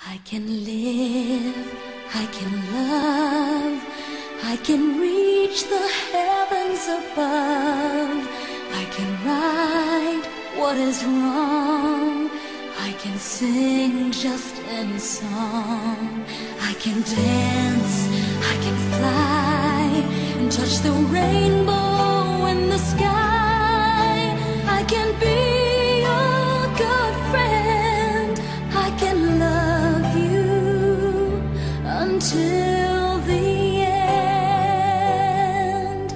I can live, I can love, I can reach the heavens above. I can right what is wrong, I can sing just any song. I can dance, I can fly, and touch the rainbow in the sky. I can be your good friend, I can love you until the end.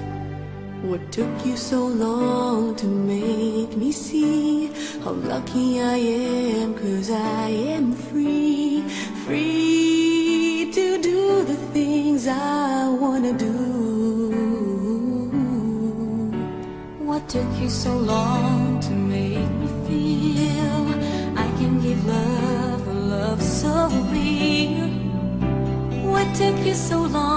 What took you so long to make me see how lucky I am? 'Cause I am free, free to do the things I wanna do. What took you so long to make me feel I can give love, a love so real? What took you so long